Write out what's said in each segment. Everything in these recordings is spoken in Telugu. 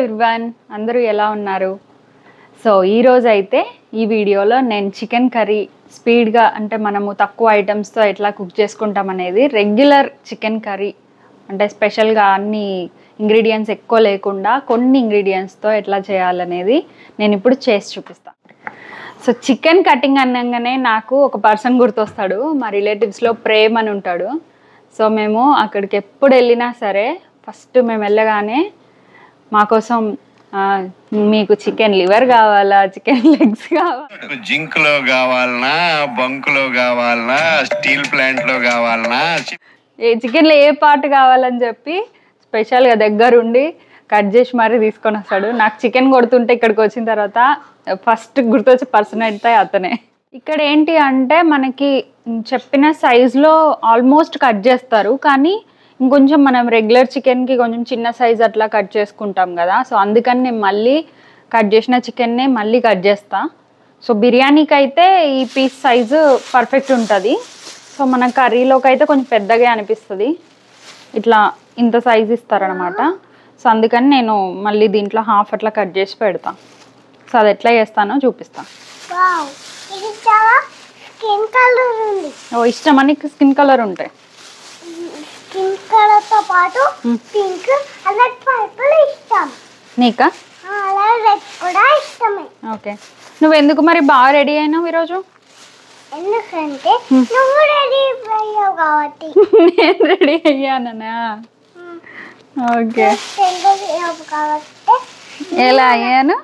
ఎవ్రీవన్, అందరూ ఎలా ఉన్నారు? సో ఈ రోజు అయితే ఈ వీడియోలో నేను చికెన్ కర్రీ స్పీడ్గా అంటే మనము తక్కువ ఐటమ్స్తో ఎట్లా కుక్ చేసుకుంటాం అనేది, రెగ్యులర్ చికెన్ కర్రీ అంటే స్పెషల్గా అన్ని ఇంగ్రీడియంట్స్ ఎక్కువ లేకుండా కొన్ని ఇంగ్రీడియంట్స్తో ఎట్లా చేయాలనేది నేను ఇప్పుడు చేసి చూపిస్తాను. సో చికెన్ కటింగ్ అనగానే నాకు ఒక పర్సన్ గుర్తొస్తాడు, మా రిలేటివ్స్లో ప్రేమ్ అని ఉంటాడు. సో మేము అక్కడికి ఎప్పుడు వెళ్ళినా సరే ఫస్ట్ మేము వెళ్ళగానే మా కోసం మీకు చికెన్ లివర్ కావాలా, చికెన్ లెగ్స్ కావాలా, జింక్ లో కావాలనా, బంక్ లో కావాలనా, స్టీల్ ప్లాంట్ లో కావాలనా, చికెన్లో ఏ పార్ట్ కావాలని చెప్పి స్పెషల్గా దగ్గరుండి కట్ చేసి మరీ తీసుకొని వస్తాడు. నాకు చికెన్ కొడుతుంటే ఇక్కడికి వచ్చిన తర్వాత ఫస్ట్ గుర్తొచ్చే పర్సన్ అయితే అతనే. ఇక్కడ ఏంటి అంటే మనకి చెప్పిన సైజులో ఆల్మోస్ట్ కట్ చేస్తారు, కానీ ఇంకొంచెం మనం రెగ్యులర్ చికెన్కి కొంచెం చిన్న సైజ్ అట్లా కట్ చేసుకుంటాం కదా. సో అందుకని నేను మళ్ళీ కట్ చేసిన చికెన్నే మళ్ళీ కట్ చేస్తా. సో బిర్యానీకి అయితే ఈ పీస్ సైజు పర్ఫెక్ట్ ఉంటుంది. సో మన కర్రీలోకి అయితే కొంచెం పెద్దగా అనిపిస్తుంది, ఇట్లా ఇంత సైజు ఇస్తారనమాట. సో అందుకని నేను మళ్ళీ దీంట్లో హాఫ్ అట్లా కట్ చేసి పెడతా. సో అది ఎట్లా చేస్తానో చూపిస్తాను. ఓ ఇష్టమా నీకు? స్కిన్ కలర్ ఉంటాయి, స్కిన్ కలర్ తో పాటు పింక్ రెడ్ పర్పుల్ ఇష్టం. నీకా? అలాగే రెడ్ కూడా ఇష్టమే. ఓకే, నువ్వు ఎందుకు మరి బాగా రెడీ అయినావు ఈరోజు? ఎందుకంటే నువ్వు రెడీ అయ్యావు కాబట్టి. నేను రెడీ అయ్యానా? ఓకే, ఎలా అయ్యాను?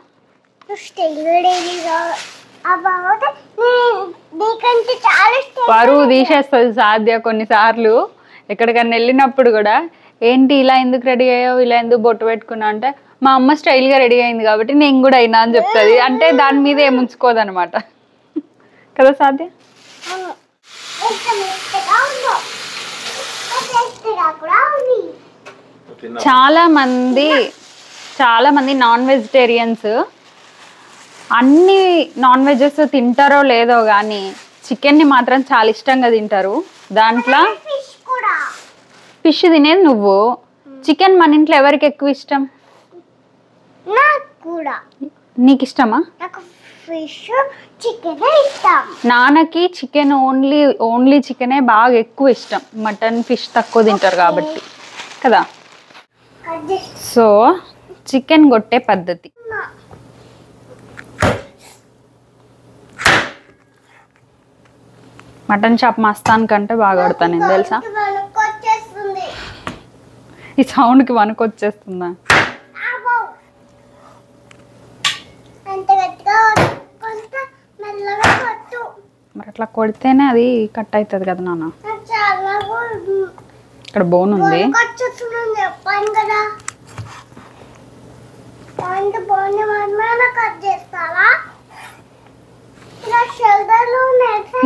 పరువు తీసేస్తుంది సాధ్య కొన్నిసార్లు. ఎక్కడికన్నా వెళ్ళినప్పుడు కూడా ఏంటి ఇలా ఎందుకు రెడీ అయ్యావు, ఇలా ఎందుకు బొట్టు పెట్టుకున్నా అంటే మా అమ్మ స్టైల్గా రెడీ అయింది కాబట్టి నేను కూడా అయినా అని చెప్తుంది. అంటే దాని మీద ఏం ఉంచుకోదనమాట కదా సాధ్య. చాలా మంది నాన్ వెజిటేరియన్స్ అన్ని నాన్ వెజెస్ తింటారో లేదో కానీ చికెన్ని మాత్రం చాలా ఇష్టంగా తింటారు. దాంట్లో ఫిష్ తినేది నువ్వు, చికెన్ మన ఇంట్లో ఎవరికి ఎక్కువ ఇష్టం? నీకు ఇష్టమా? నాన్నకి చికెన్ ఓన్లీ చికెనే బాగా ఎక్కువ ఇష్టం, మటన్ ఫిష్ తక్కువ తింటారు కాబట్టి కదా. సో చికెన్ కొట్టే పద్ధతి, మటన్ షాప్ మస్తాన్ కంటే బాగా కొడతాను నేను, తెలుసా? ఈ సౌండ్కి వణుకొచ్చేస్తుందా? మరి అట్లా కొడితేనే అది కట్ అవుతుంది కదా నాన్న. ఇక్కడ బోన్ ఉంది,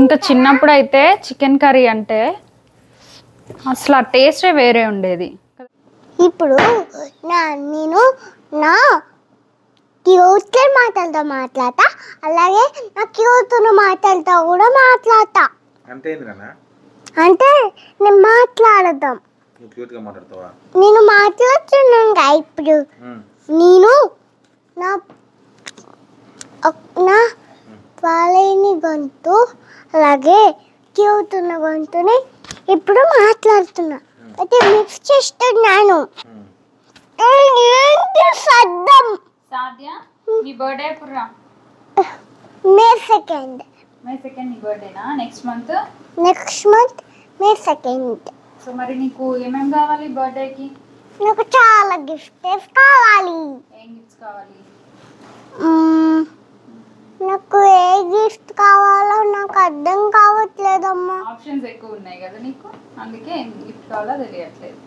ఇంకా చిన్నప్పుడు అయితే చికెన్ కర్రీ అంటే అసలు ఆ టేస్టే వేరే ఉండేది. ఇప్పుడు నేను నా క్యూట్ మాటలతో మాట్లాడతా, అలాగే నా క్యూట్ మాటలతో కూడా మాట్లాడతా. అంటే నేను మాట్లాడదాం, నేను మాట్లాడుతున్నాను ఇప్పుడు. నేను నా పాలైన గొంతు అలాగే క్యూతున్న గొంతుని ఇప్పుడు మాట్లాడుతున్నా, అయితే మిక్స్ చేస్తున్నాను. మే 2nd నీ బర్త్డేనా? Next month May 2nd. So మరి నీకు ఏమేం కావాలి బర్త్డేకి? నాకు చాలా గిఫ్ట్స్ కావాలి. ఏం గిఫ్ట్స్ కావాలి? నాకు ఏ గిఫ్ట్ కావాలో నాకు అర్థం కావట్లేదమ్మా. ఆప్షన్స్ ఎక్కువ ఉన్నాయి కదా నీకు, అందుకే ఏం గిఫ్ట్ కావాలో తెలియట్లేదు.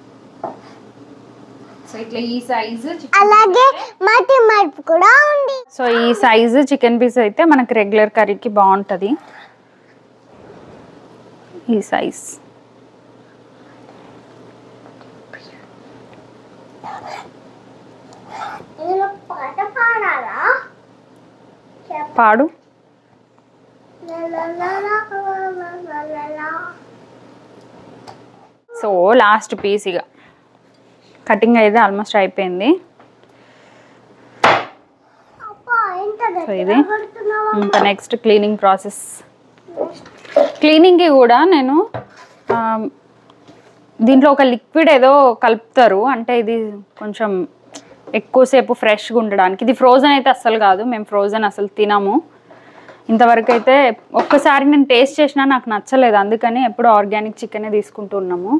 సో ఇట్లా ఈ సైజు, అలాగే మట్టి మడుపు కూడా ఉంది. సో ఈ సైజు చికెన్ పీస్ అయితే మనకు రెగ్యులర్ కర్రీకి బాగుంటుంది. ఈ సైజ్ పాడు. సో లాస్ట్ పీస్ ఇక కటింగ్ అయితే ఆల్మోస్ట్ అయిపోయింది. ఇది ఇంకా నెక్స్ట్ క్లీనింగ్ ప్రాసెస్. క్లీనింగ్కి కూడా నేను దీంట్లో ఒక లిక్విడ్ ఏదో కలుపుతారు, అంటే ఇది కొంచెం ఎక్కువసేపు ఫ్రెష్గా ఉండడానికి. ఇది ఫ్రోజన్ అయితే అస్సలు కాదు, మేము ఫ్రోజన్ అసలు తినము. ఇంతవరకు అయితే ఒక్కసారి నేను టేస్ట్ చేసినా నాకు నచ్చలేదు, అందుకని ఎప్పుడు ఆర్గానిక్ చికెనే తీసుకుంటూ ఉన్నాము.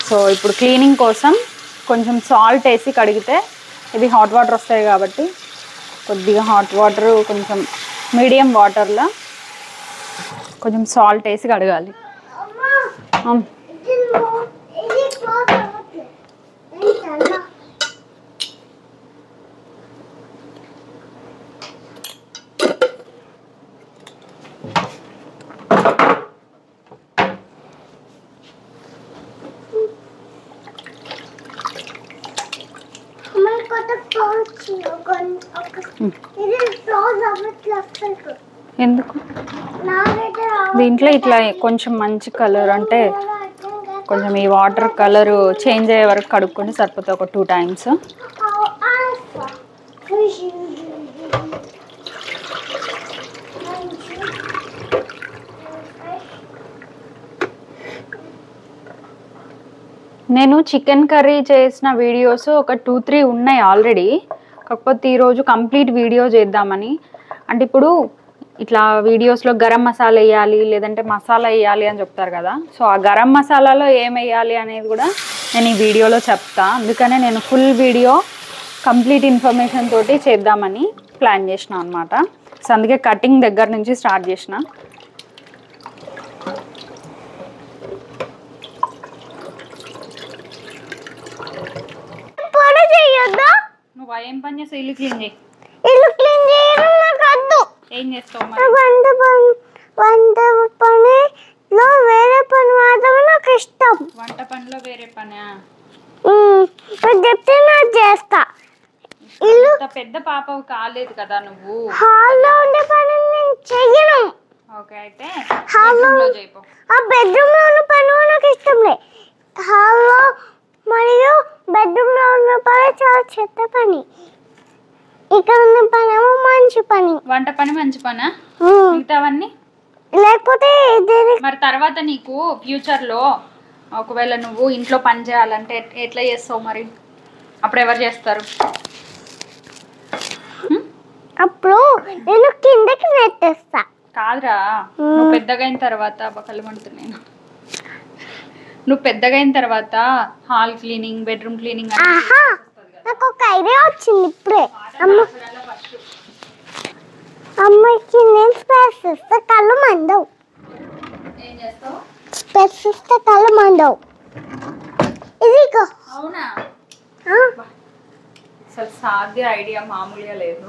సో ఇప్పుడు క్లీనింగ్ కోసం కొంచెం సాల్ట్ వేసి కడిగితే, ఇది హాట్ వాటర్ వస్తాయి కాబట్టి కొద్దిగా హాట్ వాటర్ కొంచెం మీడియం వాటర్లో కొంచెం సాల్ట్ వేసి కడగాలి. ఎందుకు దీంట్లో ఇట్లా కొంచెం మంచి కలర్, అంటే కొంచెం ఈ వాటర్ కలర్ చేంజ్ అయ్యే వరకు కడుక్కొని సరిపోతుంది, ఒక 2 times. నేను చికెన్ కర్రీ చేసిన వీడియోస్ ఒక 2-3 ఉన్నాయి ఆల్రెడీ, కాకపోతే ఈరోజు కంప్లీట్ వీడియో చేద్దామని. అంటే ఇప్పుడు ఇట్లా వీడియోస్లో గరం మసాలా వేయాలి లేదంటే మసాలా వేయాలి అని చెప్తారు కదా, సో ఆ గరం మసాలాలో ఏం వేయాలి అనేది కూడా నేను ఈ వీడియోలో చెప్తా. అందుకనే నేను ఫుల్ వీడియో కంప్లీట్ ఇన్ఫర్మేషన్ తోటి చేద్దామని ప్లాన్ చేసిన అనమాట. సో అందుకే కటింగ్ దగ్గర నుంచి స్టార్ట్ చేసిన. నువ్వు ఏం పని చేస్తావు? ఇల్లు క్లీన్ చేయి. ఇల్లు క్లీన్ చేయడం నాకు వద్దు. ఏం చేస్తావు మరి? వంట పనిలో వేరే పని మాత్రమే నాకు ఇష్టం. వంట పనిలో వేరే పనా? నువ్వు చెప్తే నాకు చేస్తా. ఇల్లు పెద్ద పాప కాలేదు కదా నువ్వు. హాల్లో ఉండే పని నేను చెయ్యను. ఓకే, అయితే హాల్లో చేయపో. ఆ బెడ్రూమ్ లో ఉన్న పని నాకు ఇష్టం లే. హాల్లో మరియు బెడ్రూమ్ లో ఉన్న పని చాలా చెత్త పని. ఇక్కడ ఉన్న పని ఏమో మంచి పని. వంట పని మంచి పనా? మిగతావన్నీ లేకపోతే మరి తర్వాత నీకు ఫ్యూచర్ లో ఒకవేళ నువ్వు ఇంట్లో పని చేయాలంటే ఎట్లా చేస్తావు మరి? అప్పుడు ఎవరు చేస్తారు? అప్పుడు నేను కిందకి నెట్టేస్తా. కాదురా, నువ్వు పెద్దగా అయిన తర్వాత బకలమంటున్నాను. నువ్వు పెద్దగా అయిన తర్వాత హాల్ క్లీనింగ్, బెడ్రూమ్ క్లీనింగ్. నాకు ఒక ఐడియా వచ్చింది ఇప్పుడే. అమ్మకి నేను స్పేస్ ఇస్తే కళ్ళు మండవు. ఏం చేస్తావు? స్పేస్ ఇస్తే కళ్ళు మండవు. ఇదిగో. అవునా? అసలు సాధ్య ఐడియా మామూలుగా లేదు.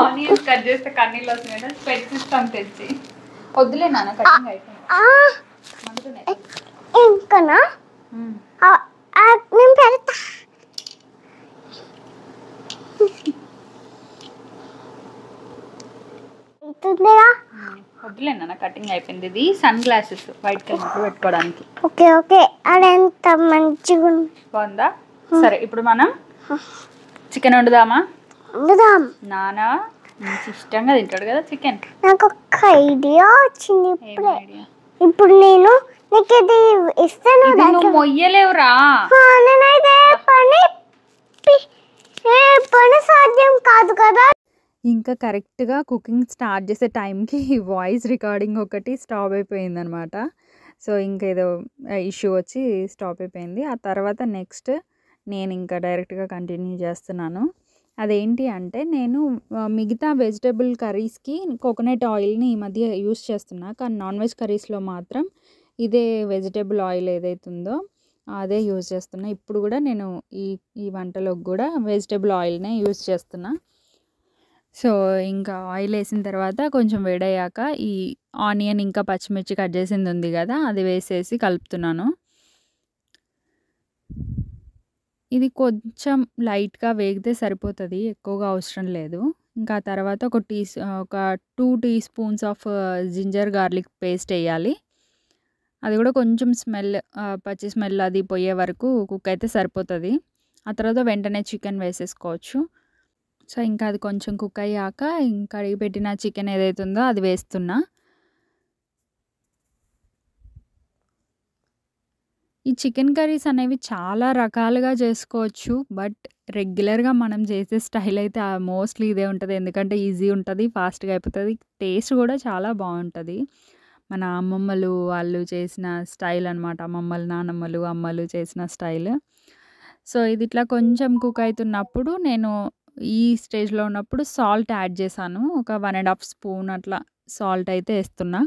ఆనియన్స్ కట్ చేస్తే కన్నీళ్ళు వస్తున్నాయి. స్పెట్స్ ఇస్తాం తెచ్చి. వద్దులే నాన్న, కటింగ్ అయిపోయింది. ఇంకనా నేను పెడతా. వద్దులే నాన్న, కటింగ్ అయిపోయింది. ఇది సన్ గ్లాసెస్ వైట్ కలర్ పెట్టుకోవడానికి. ఓకే ఓకే, అదంత మంచిగా బాగుందా? సరే, ఇప్పుడు మనం చికెన్ వండుదామా? నానా మంచి ఇష్టంగా తింటాడు కదా చికెన్. నాకు ఒక ఐడియా వచ్చింది ఇప్పుడే. ఇప్పుడు నేను నీకు ఇది ఇస్తాను. నువ్వు మొయ్యలేవురా. నేనైతే పని సాధ్యం కాదు కదా. ఇంకా కరెక్ట్గా కుకింగ్ స్టార్ట్ చేసే టైంకి వాయిస్ రికార్డింగ్ ఒకటి స్టాప్ అయిపోయింది అనమాట. సో ఇంకా ఏదో ఇష్యూ వచ్చి స్టాప్ అయిపోయింది. ఆ తర్వాత నెక్స్ట్ నేను ఇంకా డైరెక్ట్గా కంటిన్యూ చేస్తున్నాను. అదేంటి అంటే, నేను మిగతా వెజిటేబుల్ కర్రీస్కి కోకోనట్ ఆయిల్ని ఈ మధ్య యూస్ చేస్తున్నా, కానీ నాన్ వెజ్ కర్రీస్లో మాత్రం ఇదే వెజిటేబుల్ ఆయిల్ ఏదైతుందో అదే యూజ్ చేస్తున్నా. ఇప్పుడు కూడా నేను ఈ వంటలోకి కూడా వెజిటేబుల్ ఆయిల్నే యూజ్ చేస్తున్నా. సో ఇంకా ఆయిల్ వేసిన తర్వాత కొంచెం వేడయ్యాక ఈ ఆనియన్ ఇంకా పచ్చిమిర్చి కట్ చేసింది ఉంది కదా, అది వేసేసి కలుపుతున్నాను. ఇది కొంచెం లైట్గా వేగితే సరిపోతుంది, ఎక్కువగా అవసరం లేదు. ఇంకా తర్వాత ఒక 2 teaspoons of ginger garlic paste వేయాలి. అది కూడా కొంచెం పచ్చి స్మెల్ అది పోయే వరకు కుక్ అయితే సరిపోతుంది. ఆ తర్వాత వెంటనే చికెన్ వేసేసుకోవచ్చు. సో, ఇంకా అది కొంచెం కుక్ అయ్యాక కడిగి పెట్టిన చికెన్ ఏదైతే ఉందో అది వేస్తున్నా. ఈ చికెన్ కర్రీస్ అనేవి చాలా రకాలుగా చేసుకోవచ్చు. బట్ రెగ్యులర్‌గా మనం చేసే స్టైల్ అయితే మోస్ట్‌లీ ఇదే ఉంటది. ఎందుకంటే ఈజీ ఉంటది, ఫాస్ట్‌గా అయిపోతది. టేస్ట్ కూడా చాలా బావుంటది. మన అమ్మమ్మలు వాళ్ళు చేసిన స్టైల్ అనమాట. అమ్మమ్మలు, నానమ్మలు, అమ్మలు చేసిన స్టైల్. సో, ఇది ఇట్లా కొంచెం కుక్ అయితున్నప్పుడు నేను ఈ స్టేజ్‌లో ఉన్నప్పుడు సాల్ట్ యాడ్ చేశాను. ఒక 1 ½ స్పూన్ అట్లా సాల్ట్ అయితే ఏస్తున్నా.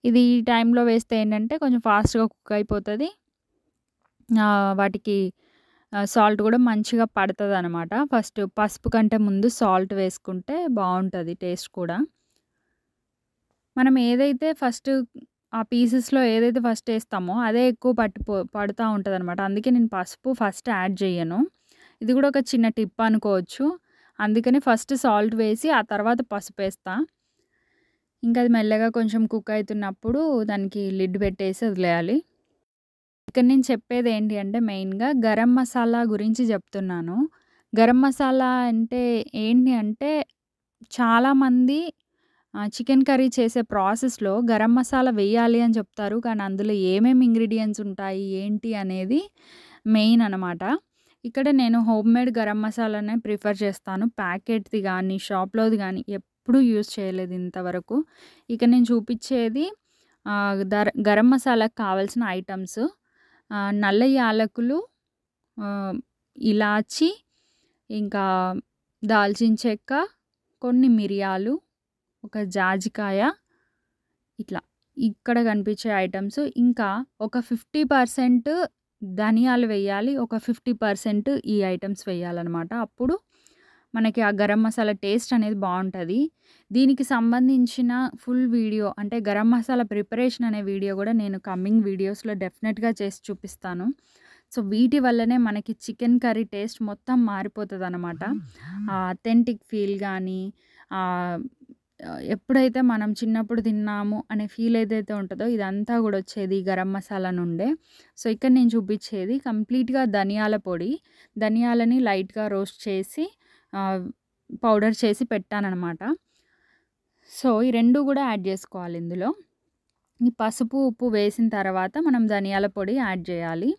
ఇది ఈ టైంలో వేస్తే ఏంటంటే కొంచెం ఫాస్ట్‌గా కుక్ అయిపోతది. వాటికి సాల్ట్ కూడా మంచిగా పడతదనమాట. ఫస్ట్ పసుపు కంటే ముందు సాల్ట్ వేసుకుంటే బావుంటది టేస్ట్ కూడా. మనం ఏదైతే ఫస్ట్ ఆ పీసెస్‌లో ఏదైతే ఫస్ట్ ఏస్తామో అదే ఎక్కువ పడతా ఉంటదనమాట. అందుకే నేను పసుపు ఫస్ట్ యాడ్ జెయ్యను. ఇది కూడా ఒక చిన్న టిప్ అనుకోవచ్చు. అందుకని ఫస్ట్ సాల్ట్ వేసి ఆ తర్వాత పసుపేస్తా. ఇంకా అది మెల్లగా కొంచెం కుక్ అయితున్నప్పుడు దానికి లిడ్ పెట్టేసి వదిలేయాలి. ఇక్కడ నేను చెప్పేది ఏంటి అంటే మెయిన్‌గా గరం మసాలా గురించి చెప్తున్నాను. గరం మసాలా అంటే ఏంటి అంటే చాలామంది చికెన్ కర్రీ చేసే ప్రాసెస్‌లో గరం మసాలా వెయ్యాలి అని చెప్తారు. కానీ అందులో ఏమేమి ఇంగ్రీడియెంట్స్ ఉంటాయి, ఏంటి అనేది మెయిన్ అనమాట. ఇక్కడ నేను హోమ్‌మేడ్ గరం మసాలానే ప్రిఫర్ చేస్తాను. ప్యాకెట్‌ది గానీ, షాప్‌లోది గానీ ఎప్పుడూ యూజ్ చేయలేదు ఇంతవరకు. ఇక నేను చూపిచ్చేది గరం మసాలాకి కావాల్సిన ఐటెమ్స్. నల్ల యాలకులు, ఇలాచి, ఇంకా దాల్చిన చెక్క, కొన్ని మిరియాలు, ఒక జాజికాయ ఇట్లా ఇక్కడ కనిపించే ఐటెమ్స్. ఇంకా ఒక 50% ధనియాలు వెయ్యాలి. ఒక 50% ఈ ఐటెమ్స్ వెయ్యాలనమాట. అప్పుడు మనకి ఆ గరం మసాలా టేస్ట్ అనేది బావుంటది. దీనికి సంబంధించిన ఫుల్ వీడియో అంటే గరం మసాలా ప్రిపరేషన్ అనే వీడియో కూడా నేను కమింగ్ వీడియోస్‌లో డెఫినెట్‌గా చేసి చూపిస్తాను. సో, వీటి వల్లనే మనకి చికెన్ కర్రీ టేస్ట్ మొత్తం మారిపోతదనమాట. ఆ అథెంటిక్ ఫీల్ గానీ, ఎప్పుడైతే మనం చిన్నప్పుడు తిన్నాము అనే ఫీల్ ఏదైతే ఉంటదో ఇదంతా కూడా వచ్చేది ఈ గరం మసాలా నుండే. సో, ఇక్కడ నేను చూపిచ్చేది కంప్లీట్‌గా ధనియాల పొడి. ధనియాలని లైట్‌గా రోస్ట్ చేసి పౌడర్ చేసి పెట్టాననమాట. సో, ఈ 2 కూడా యాడ్ చేసుకోవాలి ఇందులో. ఈ పసుపు, ఉప్పు వేసిన తర్వాత మనం ధనియాల పొడి యాడ్ చేయాలి.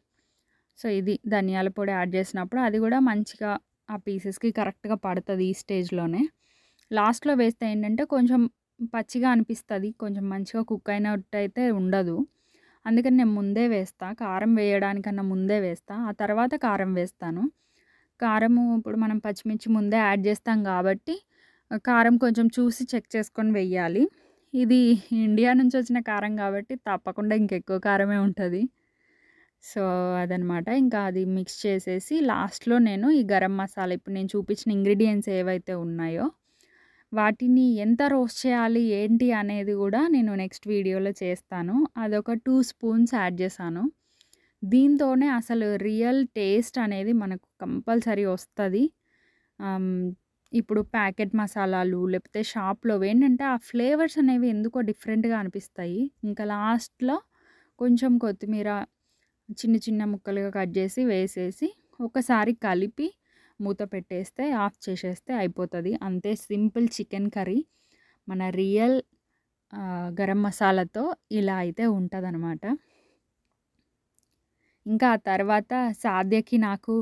సో, ఇది ధనియాల పొడి యాడ్ చేసినప్పుడు అది కూడా మంచిగా ఆ పీసెస్‌కి కరెక్ట్‌గా పడతది ఈ స్టేజ్‌లోనే. లాస్ట్‌లో వేస్తే ఏంటంటే కొంచెం పచ్చిగా అనిపిస్తది. కొంచెం మంచిగా కుక్ అయినట్టయితే ఉండదు. అందుకని నేను ముందే వేస్తా. కారం వేయడానికన్నా ముందే వేస్తా. ఆ తర్వాత కారం వేస్తాను. కారము ఇప్పుడు మనం పచ్చిమిర్చి ముందే యాడ్ చేస్తాం కాబట్టి కారం కొంచెం చూసి చెక్ చేసుకొని వెయ్యాలి. ఇది ఇండియా నుంచి వచ్చిన కారం కాబట్టి తప్పకుండా ఇంకెక్కువ కారమే ఉంటది. సో, అదనమాట. ఇంకా అది మిక్స్ చేసేసి లాస్ట్‌లో నేను ఈ గరం మసాలా ఇప్పుడు నేను చూపించిన ఇంగ్రీడియెంట్స్ ఏవైతే ఉన్నాయో వాటిని ఎంత రోస్ట్ చేయాలి, ఏంటి అనేది కూడా నేను నెక్స్ట్ వీడియోలో చేస్తాను. అదొక 2 స్పూన్స్ యాడ్ చేశాను. దీంతోనే అసలు రియల్ టేస్ట్ అనేది మనకు కంపల్సరీ వస్తది. ఇప్పుడు ప్యాకెట్ మసాలాలు లేకపోతే షాప్‌లోవి ఏంటంటే ఆ ఫ్లేవర్స్ అనేవి ఎందుకో డిఫరెంట్‌గా అనిపిస్తాయి. ఇంకా లాస్ట్‌లో కొంచెం కొత్తిమీర చిన్న చిన్న ముక్కలుగా కట్ చేసి వేసేసి ఒకసారి కలిపి మూత పెట్టేస్తే ఆఫ్ చేసేస్తే అయిపోతది. అంతే సింపుల్ చికెన్ కర్రీ. మన రియల్ గరం మసాలాతో ఇలా అయితే ఉంటదనమాట. ఇంకా ఆ తర్వాత సాధ్యకి నాకు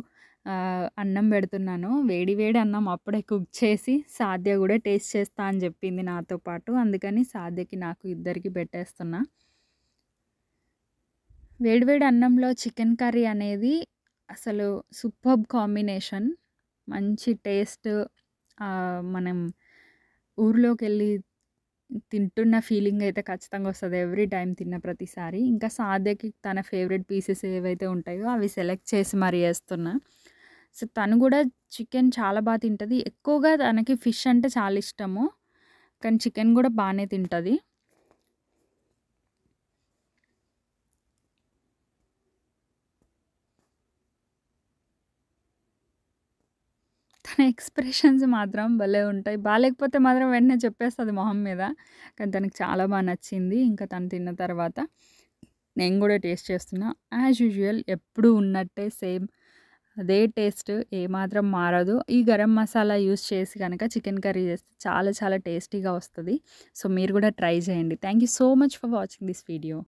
అన్నం పెడుతున్నాను. వేడి వేడి అన్నం అప్పుడే కుక్ చేసి సాధ్య కూడా టేస్ట్ చేస్తా అని చెప్పింది నాతో పాటు. అందుకని సాధ్యకి నాకు ఇద్దరికి పెట్టేస్తున్నా. వేడి వేడి అన్నంలో చికెన్ కర్రీ అనేది అసలు సూపర్బ్ కాంబినేషన్. మంచి టేస్ట్. మనం ఊర్లోకెళ్ళి తింటున్న ఫీలింగ్ అయితే ఖచ్చితంగా వస్తది ఎవ్రీ టైమ్ తిన్న ప్రతిసారి. ఇంకా సాధ్యకి తన ఫేవరెట్ పీసెస్ ఏవైతే ఉంటాయో అవి సెలెక్ట్ చేసి మరి ఏస్తున్నా. సో, తను కూడా చికెన్ చాలా బా తింటది. ఎక్కువగా తనకి ఫిష్ అంటే చాలా ఇష్టము. కానీ చికెన్ కూడా బానే తింటది. తన ఎక్స్‌ప్రెషన్స్ మాత్రం భలే ఉంటాయి. బాలేకపోతే మాత్రం వెంటనే చెప్పేస్తది మొహం మీద. కానీ తనకి చాలా బా నచ్చింది. ఇంకా తను తిన్న తర్వాత నేను కూడా టేస్ట్ చేస్తున్నా. యాజ్ యూజువల్ ఎప్పుడూ ఉన్నట్టే సేమ్ అదే టేస్ట్ ఏమాత్రం మారదు. ఈ గరం మసాలా యూస్ చేసి కనుక చికెన్ కర్రీ చేస్తే చాలా చాలా టేస్టీగా వస్తుంది. సో మీరు కూడా ట్రై చేయండి. Thank you so much for watching this video.